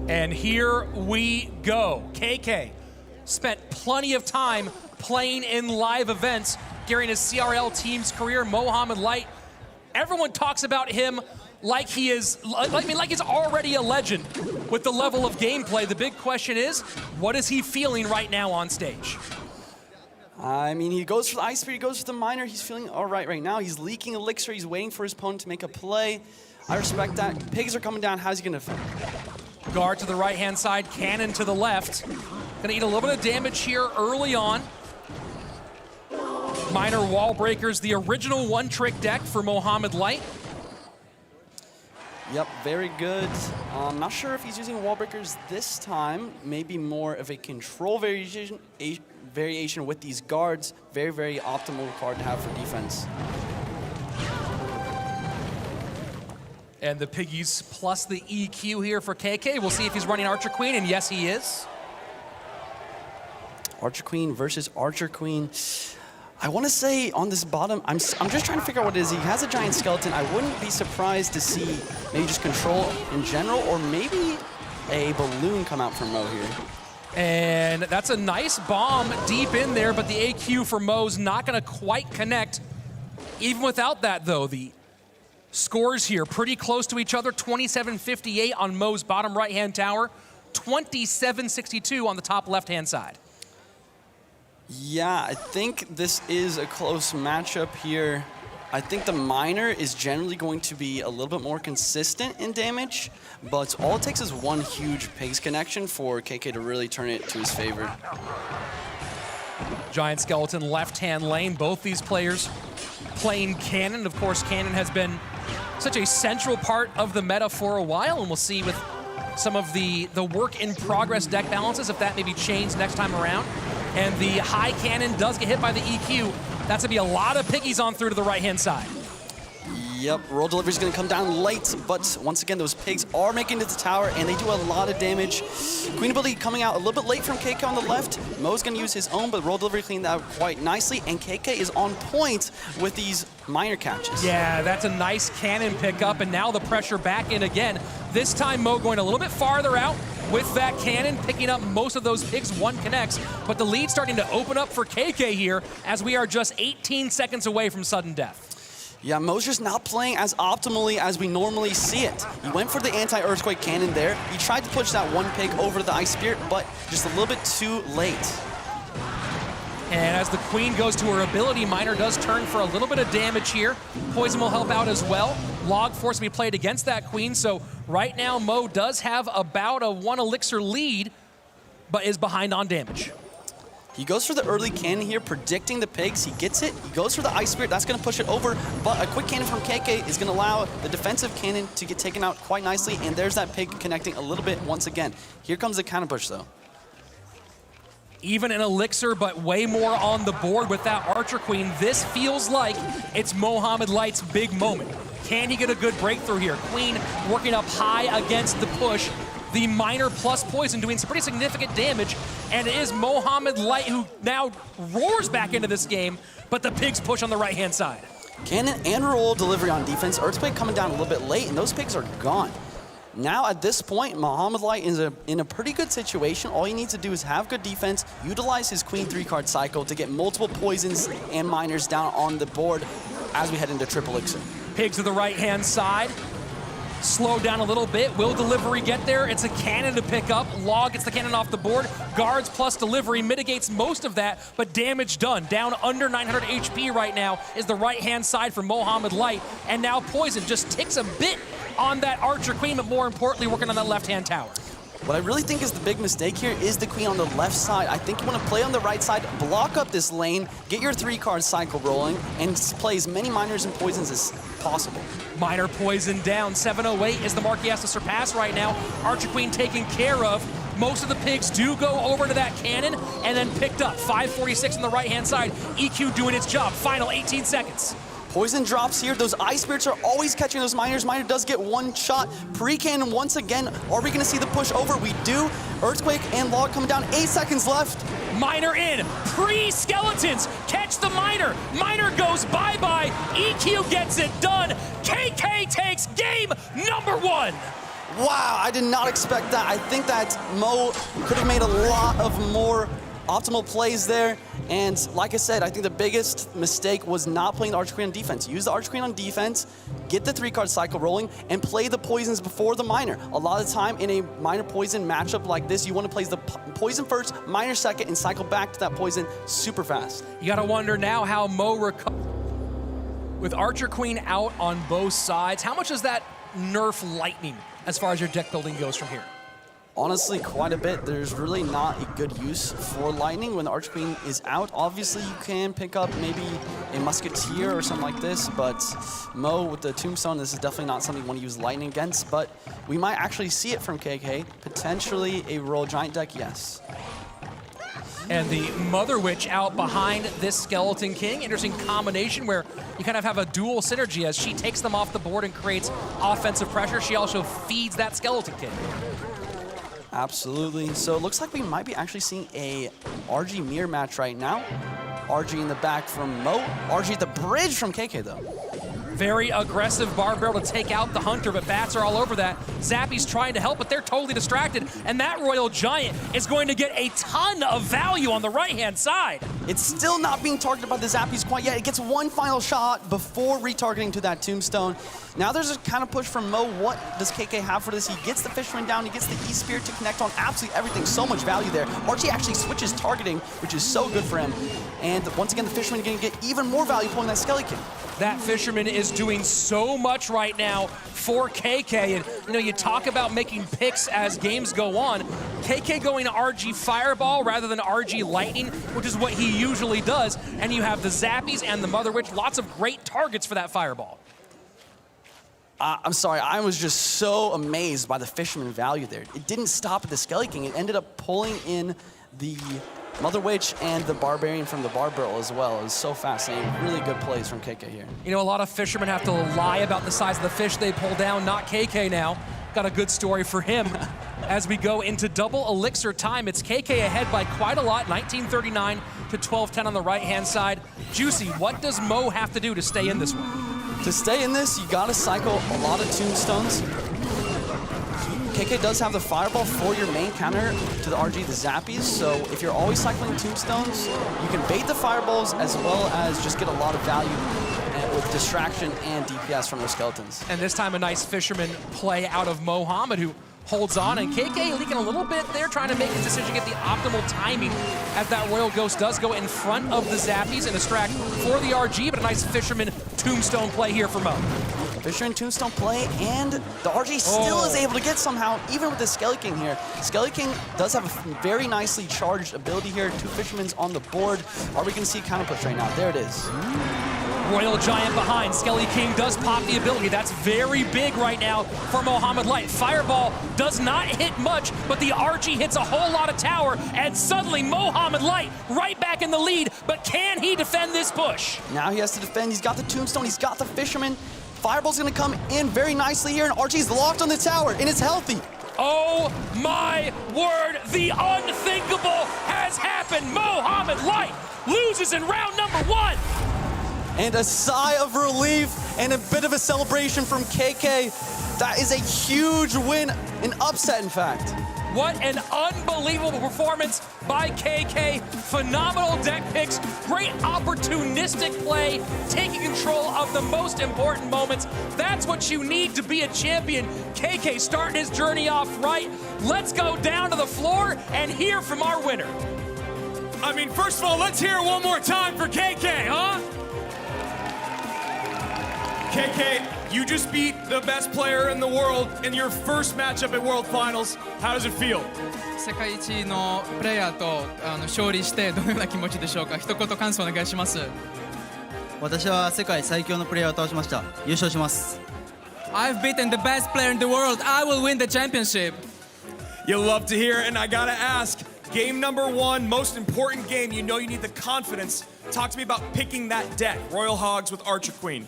And here we go. KK spent plenty of time playing in live events during his CRL team's career. Mohamed Light, everyone talks about him like he is, like he's already a legend with the level of gameplay. The big question is, what is he feeling right now on stage? I mean, he goes for the ice spear, he goes for the miner. He's feeling all right now. He's leaking elixir. He's waiting for his opponent to make a play. I respect that. Pigs are coming down. How's he going to defend? Guard to the right-hand side, cannon to the left. Gonna eat a little bit of damage here early on. Miner wall breakers, the original one-trick deck for Mohamed Light. Yep, very good. I'm not sure if he's using wall breakers this time. Maybe more of a control variation with these guards. Very, very optimal card to have for defense. And the Piggies plus the EQ here for KK. We'll see if he's running Archer Queen, and yes, he is. Archer Queen versus Archer Queen. I want to say on this bottom, I'm just trying to figure out what it is. He has a giant skeleton. I wouldn't be surprised to see maybe just control in general, or maybe a balloon come out from Mo here. And that's a nice bomb deep in there, but the AQ for Mo's not going to quite connect. Even without that, though, the scores here pretty close to each other. 27-58 on Mo's bottom right-hand tower, 27-62 on the top left-hand side. Yeah, I think this is a close matchup here. I think the miner is generally going to be a little bit more consistent in damage, but all it takes is one huge pigs connection for KK to really turn it to his favor. Giant skeleton left-hand lane. Both these players playing cannon. Of course, cannon has been such a central part of the meta for a while, and we'll see with some of the work-in-progress deck balances if that maybe changed next time around. And the high cannon does get hit by the EQ. That's gonna be a lot of piggies on through to the right-hand side. Yep, roll delivery is gonna come down late, but once again, those pigs are making it to the tower, and they do a lot of damage. Queen ability coming out a little bit late from KK on the left. Mo's gonna use his own, but roll delivery cleaned that quite nicely, and KK is on point with these miner catches. Yeah, that's a nice cannon pickup, and now the pressure back in again. This time, Mo going a little bit farther out with that cannon, picking up most of those pigs. One connects, but the lead starting to open up for KK here as we are just 18 seconds away from sudden death. Yeah, Mo's just not playing as optimally as we normally see it. He went for the anti-earthquake cannon there. He tried to push that one pig over the ice spirit, but just a little bit too late. And as the queen goes to her ability, miner does turn for a little bit of damage here. Poison will help out as well. Log force will be played against that queen, so right now Mo does have about a 1 elixir lead, but is behind on damage. He goes for the early cannon here, predicting the pigs. He gets it. He goes for the ice spirit. That's going to push it over, but a quick cannon from KK is going to allow the defensive cannon to get taken out quite nicely, and there's that pig connecting a little bit once again. Here comes the counter push, though. Even an elixir, but way more on the board with that Archer Queen. This feels like it's Mohamed Light's big moment. Can he get a good breakthrough here? Queen working up high against the push. The miner plus poison doing some pretty significant damage, and it is Mohamed Light who now roars back into this game, but the pigs push on the right-hand side. Cannon and roll delivery on defense. Earthquake coming down a little bit late, and those pigs are gone. Now at this point, Mohamed Light is in a pretty good situation. All he needs to do is have good defense, utilize his queen 3-card cycle to get multiple poisons and miners down on the board as we head into triple elixir. Pigs to the right-hand side. Slow down a little bit. Will delivery get there? It's a cannon to pick up. Log gets the cannon off the board. Guards plus delivery mitigates most of that, but damage done. Down under 900 HP right now is the right-hand side for Mohamed Light, and now poison just ticks a bit on that Archer Queen, but more importantly, working on that left-hand tower. What I really think is the big mistake here is the queen on the left side. I think you want to play on the right side, block up this lane, get your 3-card cycle rolling, and play as many miners and poisons as possible. Miner poison down. 708 is the mark he has to surpass right now. Archer Queen taken care of. Most of the pigs do go over to that cannon and then picked up. 546 on the right-hand side. EQ doing its job. Final 18 seconds. Poison drops here. Those ice spirits are always catching those miners. Miner does get one shot. Pre-cannon once again. Are we going to see the push over? We do. Earthquake and log coming down. 8 seconds left. Miner in. Pre-skeletons catch the miner. Miner goes bye-bye. EQ gets it done. KK takes game number 1. Wow, I did not expect that. I think that Mo could have made a lot of more optimal plays there. And like I said, I think the biggest mistake was not playing the Archer Queen on defense. Use the Archer Queen on defense, get the 3-card cycle rolling, and play the poisons before the minor. A lot of the time in a minor poison matchup like this, you want to play the poison first, minor second, and cycle back to that poison super fast. You gotta wonder now how Mo with Archer Queen out on both sides. How much does that nerf lightning as far as your deck building goes from here? Honestly, quite a bit. There's really not a good use for lightning when the Archer Queen is out. Obviously, you can pick up maybe a Musketeer or something like this, but Mo with the Tombstone, this is definitely not something you want to use lightning against, but we might actually see it from KK. Potentially a Royal Giant deck, yes. And the Mother Witch out behind this Skeleton King. Interesting combination where you kind of have a dual synergy as she takes them off the board and creates offensive pressure. She also feeds that Skeleton King. Absolutely. So it looks like we might be actually seeing a RG mirror match right now. RG in the back from Mo. RG at the bridge from KK though. Very aggressive Barbell to take out the Hunter, but bats are all over that. Zappy's trying to help, but they're totally distracted. And that Royal Giant is going to get a ton of value on the right-hand side. It's still not being targeted by the Zappies quite yet. It gets one final shot before retargeting to that Tombstone. Now there's a kind of push from Mo. What does KK have for this? He gets the Fisherman down, he gets the E-Spirit to connect on absolutely everything. So much value there. Archie actually switches targeting, which is so good for him. And once again, the Fisherman going to get even more value pulling that Skelly King. That Fisherman is doing so much right now for KK. And you know, you talk about making picks as games go on. KK going to RG Fireball rather than RG Lightning, which is what he usually does. And you have the Zappies and the Mother Witch, lots of great targets for that Fireball. I'm sorry, I was just so amazed by the Fisherman value there. It didn't stop at the Skelly King. It ended up pulling in the Mother Witch and the Barbarian from the Barbarrel as well. It was so fascinating. Really good plays from KK here. You know, a lot of fishermen have to lie about the size of the fish they pull down, not KK now. Got a good story for him. As we go into double elixir time, it's KK ahead by quite a lot, 1939 to 1210 on the right-hand side. Juicy, what does Mo have to do to stay in this one? To stay in this, you gotta cycle a lot of Tombstones. KK does have the Fireball for your main counter to the RG, the Zappies, so if you're always cycling Tombstones, you can bait the Fireballs as well as just get a lot of value with distraction and DPS from those Skeletons. And this time a nice Fisherman play out of Mohammed, who holds on, and KK leaking a little bit there, trying to make his decision, get the optimal timing as that Royal Ghost does go in front of the Zappies and distract for the RG, but a nice Fisherman Tombstone play here for Mo. Fisherman Tombstone play, and the RG still is able to get somehow, even with the Skelly King here. Skelly King does have a very nicely charged ability here. 2 Fishermen's on the board. Are we going to see a counter push right now? There it is. Royal Giant behind. Skelly King does pop the ability. That's very big right now for Mohammed Light. Fireball does not hit much, but the RG hits a whole lot of tower, and suddenly Mohammed Light right back in the lead, but can he defend this push? Now he has to defend. He's got the Tombstone, he's got the Fisherman. Fireball's gonna come in very nicely here, and RG's locked on the tower, and it's healthy. Oh my word, the unthinkable has happened. Mohammed Light loses in round number 1. And a sigh of relief and a bit of a celebration from KK. That is a huge win, an upset in fact. What an unbelievable performance by KK. Phenomenal deck picks, great opportunistic play, taking control of the most important moments. That's what you need to be a champion. KK starting his journey off right. Let's go down to the floor and hear from our winner. I mean, first of all, let's hear it one more time for KK, huh? KK, you just beat the best player in the world in your first matchup at World Finals. How does it feel? 世界一のプレイヤーと勝利してどのような気持ちでしょうか。一言感想お願いします。私は世界最強のプレイヤーを倒しました。優勝します。I've beaten the best player in the world. I will win the championship. You'll love to hear it, and I gotta ask, game number 1, most important game, you know you need the confidence. Talk to me about picking that deck, Royal Hogs with Archer Queen.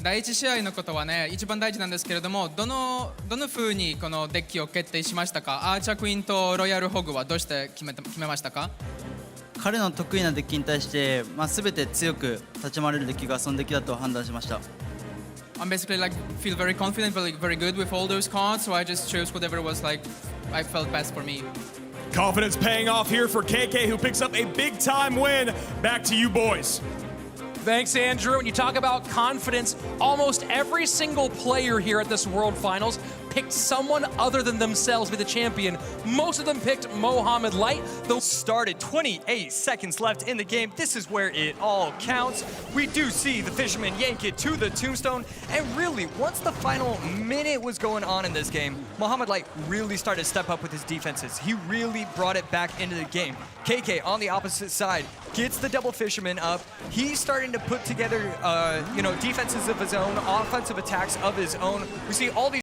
第一試合のことはね、一番大事なんですけれども、どの風にこのデッキを決定しましたか。アーチャークイーンとロイヤルホグはどうして決めましたか。彼の得意なデッキに対して、全て強く立ち回れるデッキがそのデッキだと判断しました。I'm basically like feel very confident, very good with all those cards. So I just chose whatever was like I felt best for me. Confidence paying off here for KK, who picks up a big-time win. Back to you, boys. Thanks, Andrew. When you talk about confidence, almost every single player here at this World Finals picked someone other than themselves to be the champion. Most of them picked Mohamed Light. Started 28 seconds left in the game. This is where it all counts. We do see the Fisherman yank it to the tombstone. And really, once the final minute was going on in this game, Mohamed Light really started to step up with his defenses. He really brought it back into the game. KK on the opposite side gets the double Fisherman up. He's starting to put together, defenses of his own, offensive attacks of his own. We see all these